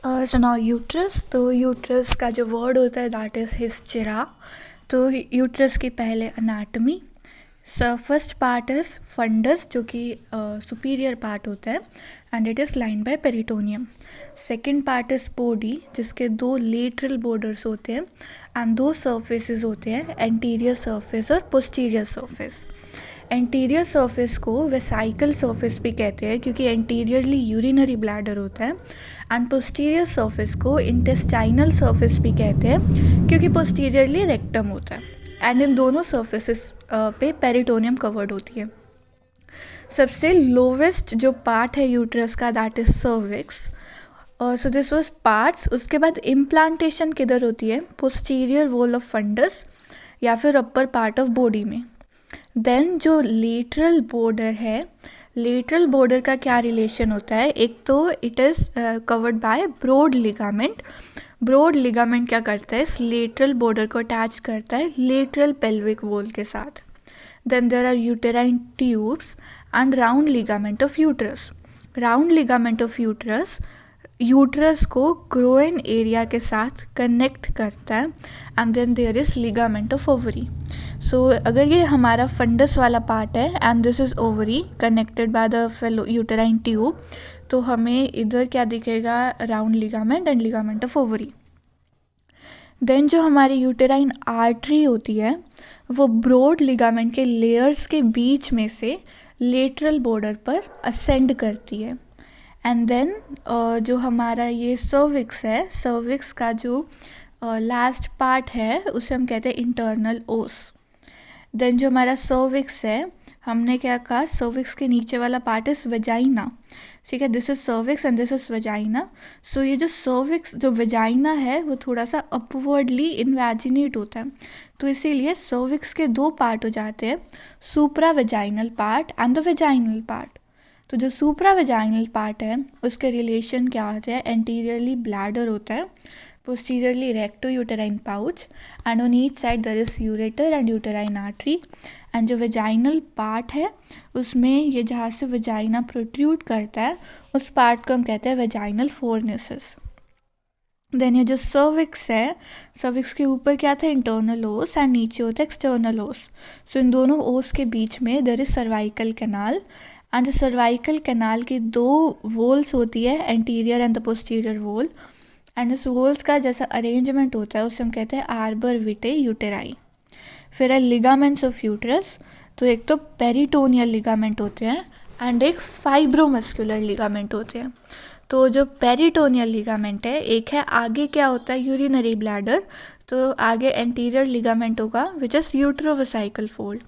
So now uterus, तो uterus का जो वर्ड होता है दैट इज़ हिस्चेरा। तो यूट्रस की पहले anatomy, first part is fundus जो कि सुपीरियर पार्ट होता है and it is line by peritoneum. Second part is body जिसके दो लेटरल बॉर्डर्स होते हैं एंड दो सर्फेसेस होते हैं, एंटीरियर सर्फेस और पोस्टीरियर सर्फेस। एंटीरियर सर्फेस को वेसाइकल सर्फेस भी कहते हैं क्योंकि एंटीरियरली यूरिनरी ब्लैडर होता है, एंड पोस्टीरियर सर्फेस को इंटेस्टाइनल सर्फेस भी कहते हैं क्योंकि पोस्टीरियरली रेक्टम होता है, एंड इन दोनों सर्फेसेस पे पेरिटोनियम कवर्ड होती है। सबसे लोवेस्ट जो पार्ट है यूट्रस का that is cervix. So this was parts. उसके बाद इम्प्लांटेशन किधर होती है? पोस्टीरियर वॉल ऑफ फंडस या फिर अपर पार्ट ऑफ बॉडी में। देन जो लेटरल बॉर्डर है, लेटरल बॉर्डर का क्या रिलेशन होता है? एक तो it is covered by broad ligament. Broad ligament क्या करता है? इस लेटरल बॉर्डर को अटैच करता है लेटरल पेल्विक वॉल के साथ। Then there are uterine tubes and round ligament of uterus. Round ligament of uterus uterus को ग्रोइन एरिया के साथ कनेक्ट करता है, and then there is ligament of ovary. So अगर ये हमारा फंडस वाला पार्ट है and this is ovary connected by the fellow uterine tube, तो हमें इधर क्या दिखेगा? Round ligament and ligament of ovary. Then जो हमारी यूटेराइन आर्टरी होती है वो ब्रॉड लिगामेंट के लेयर्स के बीच में से लेटरल बॉर्डर पर असेंड करती है। एंड देन जो हमारा ये सर्विक्स है, सर्विक्स का जो लास्ट पार्ट है उसे हम कहते हैं इंटरनल ओस। देन जो हमारा सर्विक्स है, हमने क्या कहा? सर्विक्स के नीचे वाला पार्ट इज वजाइना। ठीक है, this is cervix and this is vagina. So ये जो सर्विक्स जो वजाइना है वो थोड़ा सा अपवर्डली इन्वेजिनेट होता है, तो इसीलिए सर्विक्स के दो पार्ट हो जाते हैं, supra vaginal part and the vaginal part. तो जो सुप्रा वजाइनल पार्ट है उसके रिलेशन क्या होते हैं? एंटीरियरली ब्लैडर होता है, posteriorly recto uterine pouch, and on each side there is ureter and uterine artery. And जो वेजाइनल पार्ट है उसमें ये जहाँ से वेजाइना प्रोट्रूड करता है उस पार्ट को हम कहते हैं वेजाइनल फोर्निसेस। देन ये जो सर्विक्स है, सर्विक्स के ऊपर क्या था? इंटरनल ओस, एंड नीचे होता है एक्सटर्नल ओस। सो इन दोनों ओस के बीच में there is cervical canal, and cervical canal की दो वॉल्स होती है, anterior and the posterior wall, and इस वॉल्स का जैसा अरेंजमेंट होता है उसे हम कहते हैं आर्बर विटे यूटेराई। फिर है लिगामेंट्स ऑफ यूट्रस। तो एक तो पेरिटोनियल लिगामेंट होते हैं एंड एक फाइब्रोमस्कुलर लिगामेंट होते हैं। तो जो पेरिटोनियल लिगामेंट है, एक है आगे क्या होता है? यूरिनरी ब्लैडर, तो आगे एंटीरियर लिगामेंट होगा विच इज़ यूट्रोवेसाइकल फोल्ड,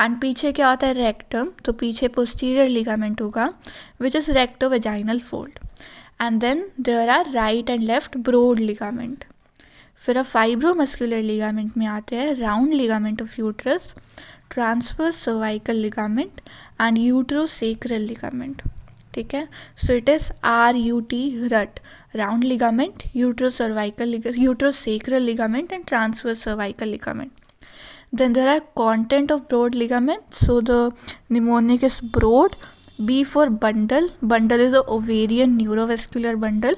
एंड पीछे क्या होता है? रेक्टम, तो पीछे पोस्टीरियर लिगामेंट होगा which is rectovaginal fold, and then there are right and left broad ligament. फिर अब फाइब्रोमस्कुलर लिगामेंट में आते हैं round ligament of uterus, transverse cervical ligament and uterosacral ligament. ठीक है, so it is RUT rut, round ligament, uterosacral ligament and transverse cervical ligament. Then there are content of broad ligament. So the mnemonic is broad. B for bundle. Bundle is the ovarian neurovascular bundle.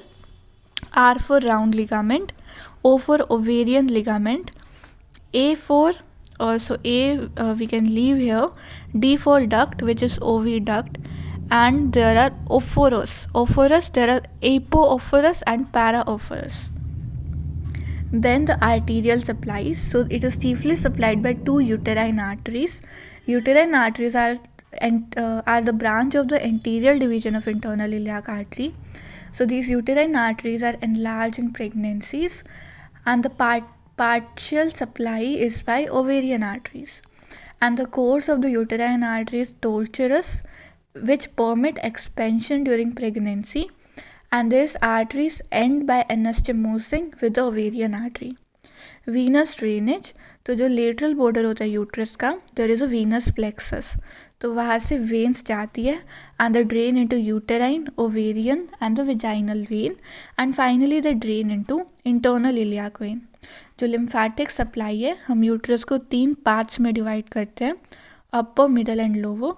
R for round ligament. O for ovarian ligament. A for we can leave here. D for duct, which is oviduct. And there are ophorus. There are apoophorus and paraophorus. Then the arterial supplies. So it is chiefly supplied by two uterine arteries. Uterine arteries are the branch of the anterior division of internal iliac artery. So these uterine arteries are enlarged in pregnancies, and the partial supply is by ovarian arteries. And the course of the uterine artery is tortuous, which permit expansion during pregnancy, and these arteries end by anastomosing with the ovarian artery. Venous drainage. तो जो lateral border होता है uterus का, there is a venous plexus, तो वहाँ से veins जाती है and the drain into uterine, ovarian and the vaginal vein, and finally the drain into internal iliac vein. जो लिम्फेटिक सप्लाई है, हम यूट्रस को 3 पार्ट्स में डिवाइड करते हैं, upper, middle and lower.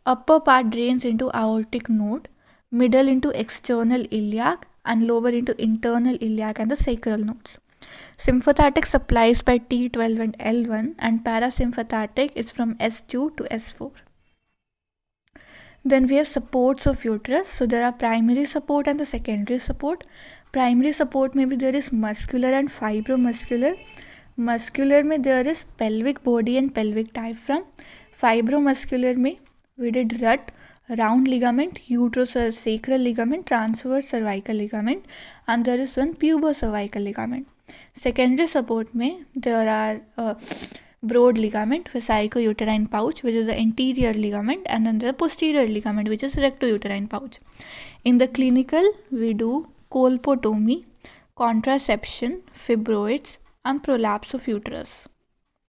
Upper part drains into aortic node, middle into external iliac, and lower into internal iliac and the sacral nodes. Sympathetic supplies by T12 and L1, and parasympathetic is from S2 to S4. Then we have supports of uterus. So there are primary support and the secondary support. Primary support maybe there is muscular and fibromuscular. Muscular में there is pelvic body and pelvic diaphragm. Fibromuscular में we did rut, round ligament, uterosacral ligament, transverse cervical ligament, and there is one pubocervical ligament. Secondary support में there are broad ligament, vesico-uterine pouch, which is the anterior ligament, and then the posterior ligament, which is recto-uterine pouch. In the clinical, we do colpotomy, contraception, fibroids, and prolapse of uterus.